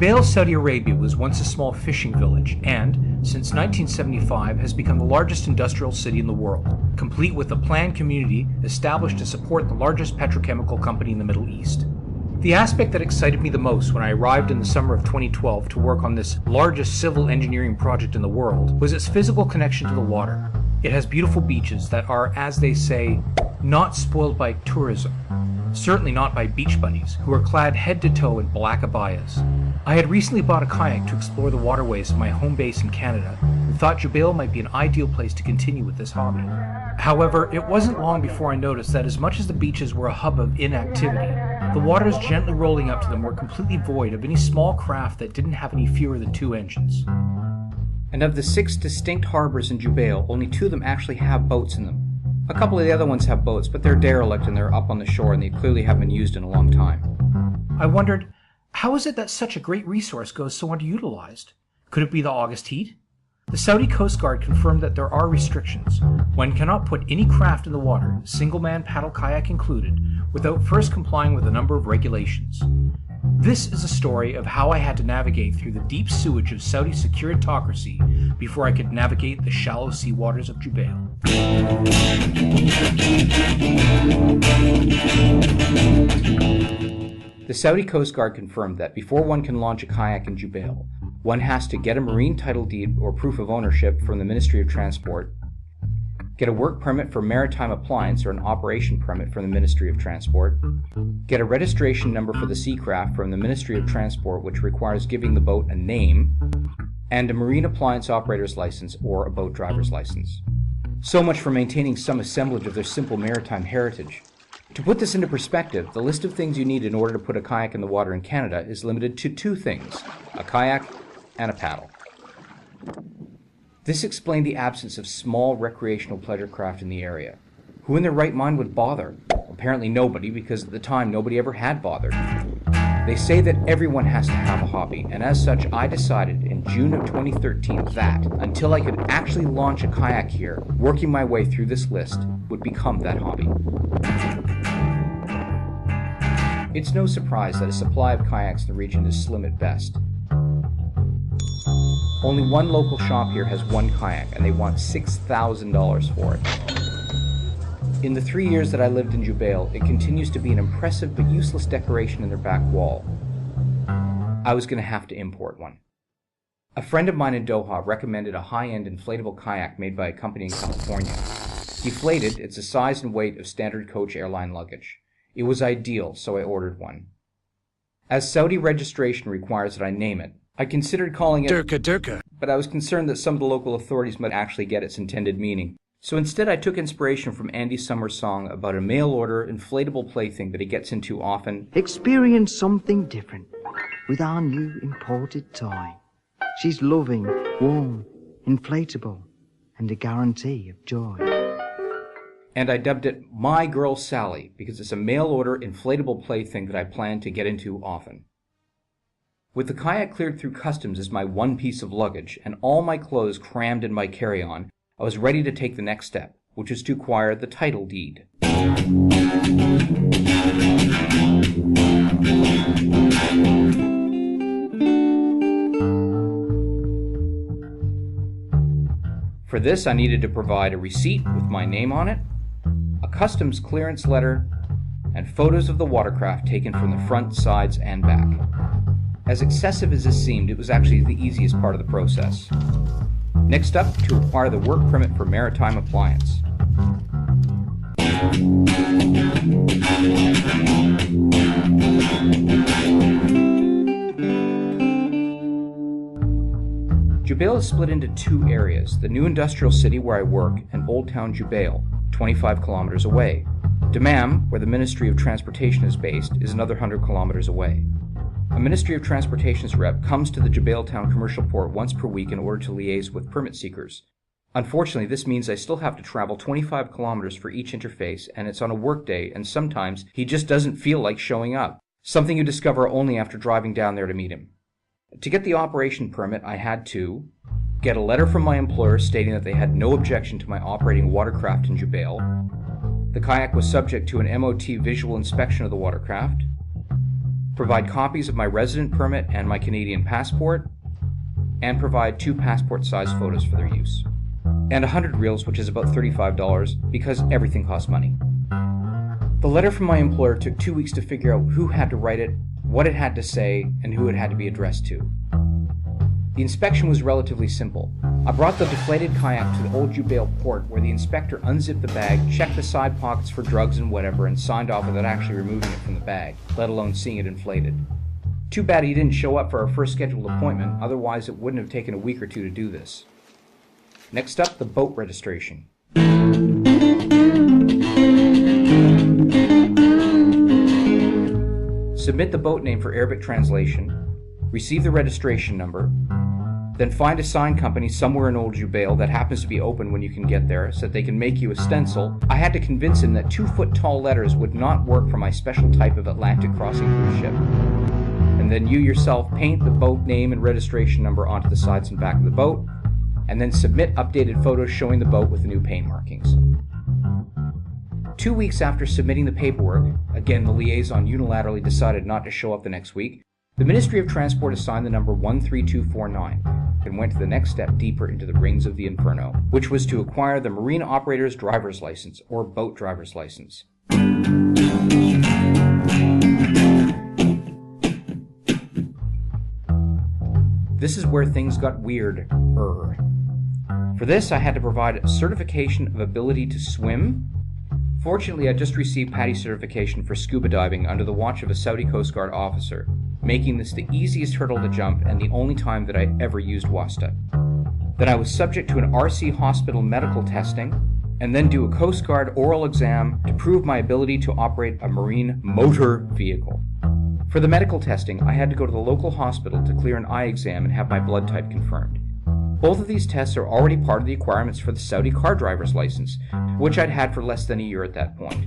Jubail, Saudi Arabia was once a small fishing village and, since 1975, has become the largest industrial city in the world, complete with a planned community established to support the largest petrochemical company in the Middle East. The aspect that excited me the most when I arrived in the summer of 2012 to work on this largest civil engineering project in the world was its physical connection to the water. It has beautiful beaches that are, as they say, not spoiled by tourism. Certainly not by beach bunnies, who are clad head to toe in black abayas. I had recently bought a kayak to explore the waterways of my home base in Canada, and thought Jubail might be an ideal place to continue with this hobby. However, it wasn't long before I noticed that as much as the beaches were a hub of inactivity, the waters gently rolling up to them were completely void of any small craft that didn't have any fewer than 2 engines. And of the 6 distinct harbors in Jubail, only 2 of them actually have boats in them. A couple of the other ones have boats, but they're derelict and they're up on the shore and they clearly haven't been used in a long time. I wondered, how is it that such a great resource goes so underutilized? Could it be the August heat? The Saudi Coast Guard confirmed that there are restrictions. One cannot put any craft in the water, single-man paddle kayak included, without first complying with a number of regulations. This is a story of how I had to navigate through the deep sewage of Saudi securitocracy before I could navigate the shallow sea waters of Jubail. The Saudi Coast Guard confirmed that before one can launch a kayak in Jubail, one has to get a marine title deed or proof of ownership from the Ministry of Transport, get a work permit for Maritime Appliance or an operation permit from the Ministry of Transport, get a registration number for the seacraft from the Ministry of Transport, which requires giving the boat a name, and a marine appliance operator's license or a boat driver's license. So much for maintaining some assemblage of their simple maritime heritage. To put this into perspective, the list of things you need in order to put a kayak in the water in Canada is limited to 2 things, a kayak and a paddle. This explained the absence of small recreational pleasure craft in the area. Who in their right mind would bother? Apparently nobody, because at the time nobody ever had bothered. They say that everyone has to have a hobby, and as such I decided in June of 2013 that, until I could actually launch a kayak here, working my way through this list would become that hobby. It's no surprise that a supply of kayaks in the region is slim at best. Only one local shop here has 1 kayak, and they want $6,000 for it. In the 3 years that I lived in Jubail, it continues to be an impressive but useless decoration in their back wall. I was going to have to import one. A friend of mine in Doha recommended a high-end inflatable kayak made by a company in California. Deflated, it's the size and weight of standard coach airline luggage. It was ideal, so I ordered one. As Saudi registration requires that I name it, I considered calling it Durka, but I was concerned that some of the local authorities might actually get its intended meaning. So instead I took inspiration from Andy Summers' song about a mail-order inflatable plaything that he gets into often. Experience something different with our new imported toy. She's loving, warm, inflatable, and a guarantee of joy. And I dubbed it My Girl Sally because it's a mail-order inflatable plaything that I plan to get into often. With the kayak cleared through customs as my one piece of luggage and all my clothes crammed in my carry-on, I was ready to take the next step, which was to acquire the title deed. For this, I needed to provide a receipt with my name on it, a customs clearance letter, and photos of the watercraft taken from the front, sides, and back. As excessive as this seemed, it was actually the easiest part of the process. Next up, to acquire the work permit for Maritime Appliance. Jubail is split into 2 areas, the new industrial city where I work and Old Town Jubail, 25 kilometers away. Dammam, where the Ministry of Transportation is based, is another 100 kilometers away. A Ministry of Transportation's rep comes to the Jubail Town commercial port once per week in order to liaise with permit seekers. Unfortunately, this means I still have to travel 25 kilometers for each interface, and it's on a work day, and sometimes he just doesn't feel like showing up, something you discover only after driving down there to meet him. To get the operation permit, I had to get a letter from my employer stating that they had no objection to my operating watercraft in Jubail. The kayak was subject to an MOT visual inspection of the watercraft. provide copies of my resident permit and my Canadian passport, and provide 2 passport-sized photos for their use. And 100 reals, which is about $35, because everything costs money. The letter from my employer took 2 weeks to figure out who had to write it, what it had to say, and who it had to be addressed to. The inspection was relatively simple. I brought the deflated kayak to the old Jubail port, where the inspector unzipped the bag, checked the side pockets for drugs and whatever, and signed off without actually removing it from the bag, let alone seeing it inflated. Too bad he didn't show up for our first scheduled appointment, otherwise it wouldn't have taken a week or 2 to do this. Next up, the boat registration. Submit the boat name for Arabic translation, receive the registration number, then find a sign company somewhere in Old Jubail that happens to be open when you can get there so that they can make you a stencil. I had to convince him that 2-foot-tall letters would not work for my special type of Atlantic crossing cruise ship. And then you yourself paint the boat name and registration number onto the sides and back of the boat, and then submit updated photos showing the boat with the new paint markings. 2 weeks after submitting the paperwork, again the liaison unilaterally decided not to show up the next week, the Ministry of Transport assigned the number 13249 and went to the next step deeper into the rings of the inferno, which was to acquire the Marine Operator's Driver's License, or Boat Driver's License. This is where things got weird. For this, I had to provide a certification of ability to swim. Fortunately, I just received PADI certification for scuba diving under the watch of a Saudi Coast Guard officer, making this the easiest hurdle to jump and the only time that I ever used WASTA. Then I was subject to an RC hospital medical testing, and then do a Coast Guard oral exam to prove my ability to operate a marine motor vehicle. For the medical testing, I had to go to the local hospital to clear an eye exam and have my blood type confirmed. Both of these tests are already part of the requirements for the Saudi car driver's license, which I'd had for less than a year at that point.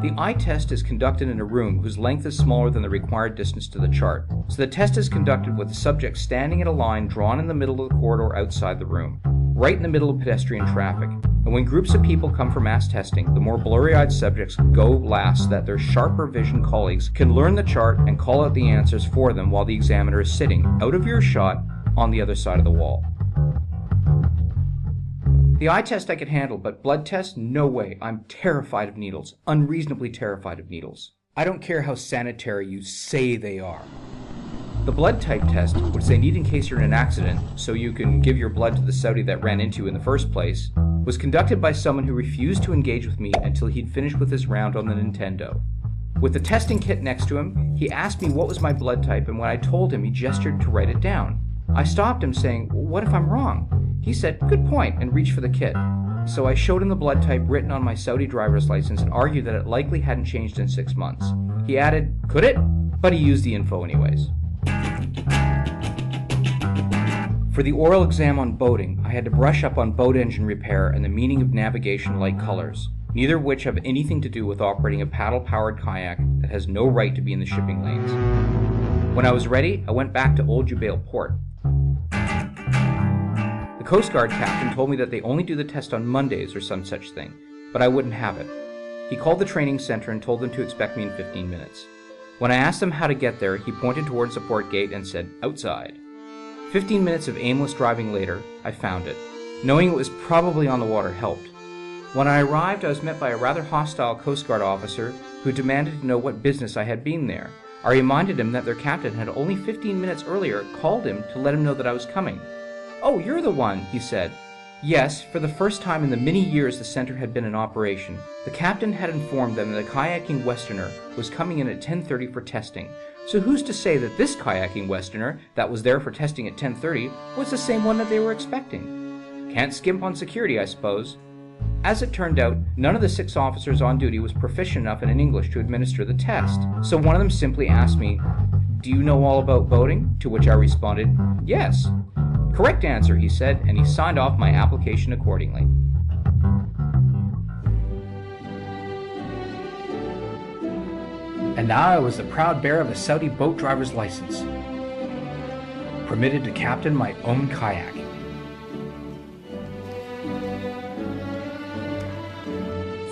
The eye test is conducted in a room whose length is smaller than the required distance to the chart, so the test is conducted with the subject standing in a line drawn in the middle of the corridor outside the room, right in the middle of pedestrian traffic. And when groups of people come for mass testing, the more blurry-eyed subjects go last so that their sharper vision colleagues can learn the chart and call out the answers for them while the examiner is sitting, out of earshot, on the other side of the wall. The eye test I could handle, but blood test? No way. I'm terrified of needles. Unreasonably terrified of needles. I don't care how sanitary you say they are. The blood type test, which they need in case you're in an accident, so you can give your blood to the Saudi that ran into you in the first place, was conducted by someone who refused to engage with me until he'd finished with his round on the Nintendo. With the testing kit next to him, he asked me what was my blood type, and when I told him, he gestured to write it down. I stopped him saying, "What if I'm wrong?" He said, "Good point," and reached for the kit. So I showed him the blood type written on my Saudi driver's license and argued that it likely hadn't changed in 6 months. He added, "Could it?" But he used the info anyways. For the oral exam on boating, I had to brush up on boat engine repair and the meaning of navigation light colors, neither of which have anything to do with operating a paddle-powered kayak that has no right to be in the shipping lanes. When I was ready, I went back to Old Jubail port. The Coast Guard captain told me that they only do the test on Mondays or some such thing, but I wouldn't have it. He called the training center and told them to expect me in 15 minutes. When I asked him how to get there, he pointed towards the port gate and said, "Outside." 15 minutes of aimless driving later, I found it. Knowing it was probably on the water helped. When I arrived, I was met by a rather hostile Coast Guard officer who demanded to know what business I had been there. I reminded him that their captain had only 15 minutes earlier called him to let him know that I was coming. "Oh, you're the one," he said. Yes, for the first time in the many years the center had been in operation, the captain had informed them that a kayaking Westerner was coming in at 10:30 for testing. So who's to say that this kayaking Westerner that was there for testing at 10:30 was the same one that they were expecting? Can't skimp on security, I suppose. As it turned out, none of the 6 officers on duty was proficient enough in English to administer the test, so one of them simply asked me, "Do you know all about boating?" To which I responded, "Yes." "Correct answer," he said, and he signed off my application accordingly. And now I was the proud bearer of a Saudi boat driver's license, permitted to captain my own kayak.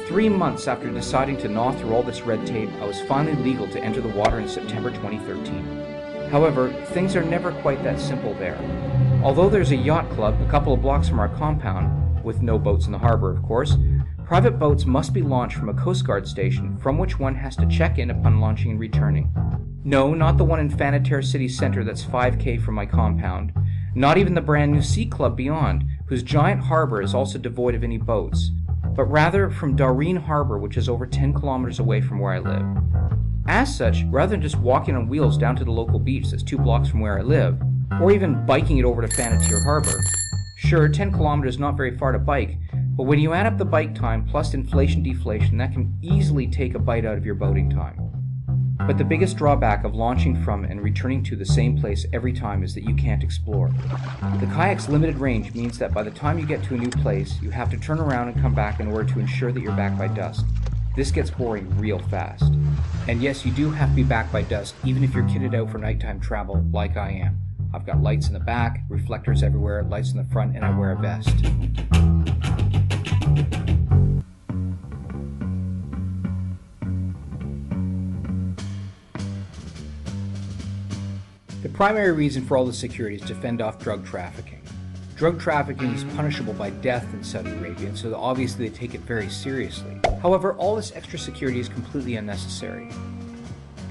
3 months after deciding to gnaw through all this red tape, I was finally legal to enter the water in September 2013. However, things are never quite that simple there. Although there's a yacht club a couple of blocks from our compound, with no boats in the harbor of course, private boats must be launched from a Coast Guard station from which one has to check in upon launching and returning. No, not the one in Fanatare City Center that's 5K from my compound. Not even the brand new Sea Club beyond, whose giant harbor is also devoid of any boats, but rather from Doreen Harbor, which is over 10 kilometers away from where I live. As such, rather than just walking on wheels down to the local beach that's 2 blocks from where I live, or even biking it over to Fanatare Harbor, sure, 10 kilometers is not very far to bike, but when you add up the bike time plus inflation-deflation, that can easily take a bite out of your boating time. But the biggest drawback of launching from and returning to the same place every time is that you can't explore. The kayak's limited range means that by the time you get to a new place, you have to turn around and come back in order to ensure that you're back by dusk. This gets boring real fast. And yes, you do have to be back by dusk, even if you're kitted out for nighttime travel like I am. I've got lights in the back, reflectors everywhere, lights in the front, and I wear a vest. The primary reason for all the security is to fend off drug trafficking. Drug trafficking is punishable by death in Saudi Arabia, and so obviously they take it very seriously. However, all this extra security is completely unnecessary.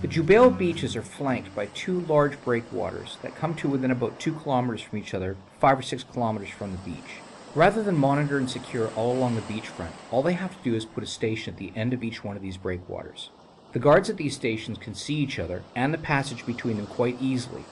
The Jubail beaches are flanked by 2 large breakwaters that come to within about 2 kilometers from each other, 5 or 6 kilometers from the beach. Rather than monitor and secure all along the beachfront, all they have to do is put a station at the end of each one of these breakwaters. The guards at these stations can see each other and the passage between them quite easily.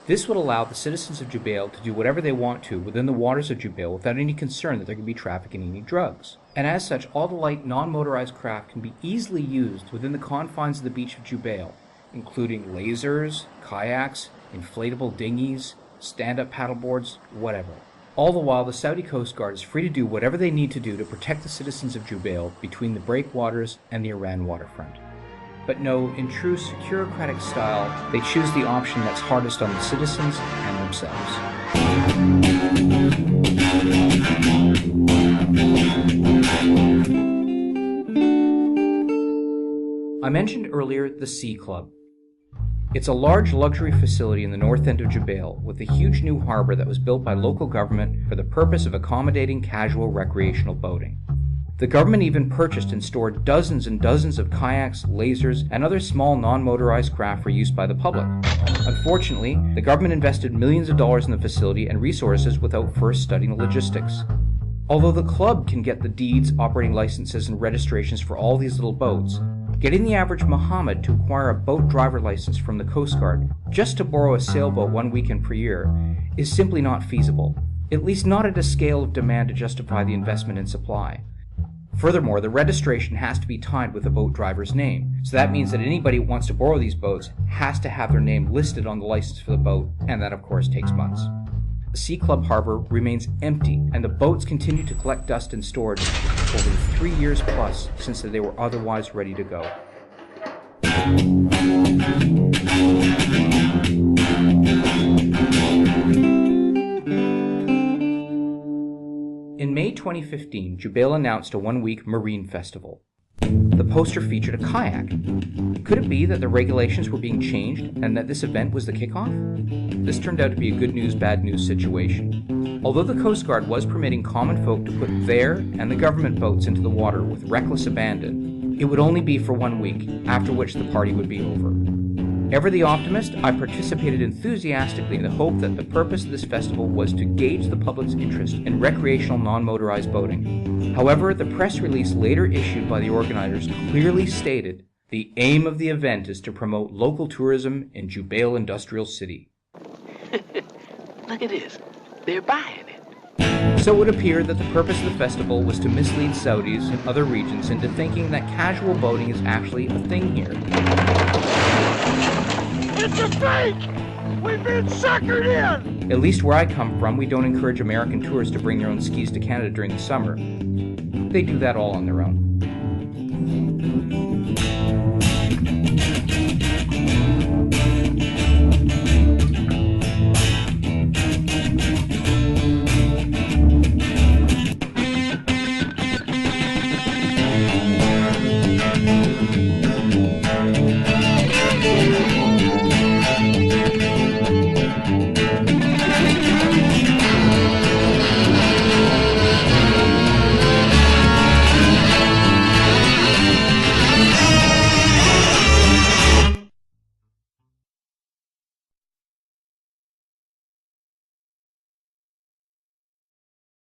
This would allow the citizens of Jubail to do whatever they want to within the waters of Jubail without any concern that there could be trafficking any drugs. And as such, all the light non-motorized craft can be easily used within the confines of the beach of Jubail, including lasers, kayaks, inflatable dinghies, stand-up paddleboards, whatever. All the while, the Saudi Coast Guard is free to do whatever they need to do to protect the citizens of Jubail between the breakwaters and the Iran waterfront. But no, in true securocratic style, they choose the option that's hardest on the citizens and themselves. I mentioned earlier the Sea Club. It's a large luxury facility in the north end of Jubail with a huge new harbor that was built by local government for the purpose of accommodating casual recreational boating. The government even purchased and stored dozens and dozens of kayaks, lasers, and other small non-motorized craft for use by the public. Unfortunately, the government invested millions of dollars in the facility and resources without first studying the logistics. Although the club can get the deeds, operating licenses, and registrations for all these little boats, getting the average Mohammed to acquire a boat driver license from the Coast Guard just to borrow a sailboat 1 weekend per year is simply not feasible, at least not at a scale of demand to justify the investment in supply. Furthermore, the registration has to be tied with the boat driver's name, so that means that anybody who wants to borrow these boats has to have their name listed on the license for the boat, and that of course takes months. The Sea Club harbor remains empty, and the boats continue to collect dust in storage over 3 years plus since they were otherwise ready to go. In May 2015, Jubail announced a 1-week marine festival. The poster featured a kayak. Could it be that the regulations were being changed and that this event was the kickoff? This turned out to be a good news, bad news situation. Although the Coast Guard was permitting common folk to put their and the government boats into the water with reckless abandon, it would only be for 1 week, after which the party would be over. Ever the optimist, I participated enthusiastically in the hope that the purpose of this festival was to gauge the public's interest in recreational non-motorized boating. However, the press release later issued by the organizers clearly stated, the aim of the event is to promote local tourism in Jubail Industrial City. Look at this. They're buying it. So it would appear that the purpose of the festival was to mislead Saudis and other regions into thinking that casual boating is actually a thing here. It's a fake! We've been suckered in! At least where I come from, we don't encourage American tourists to bring their own skis to Canada during the summer. They do that all on their own.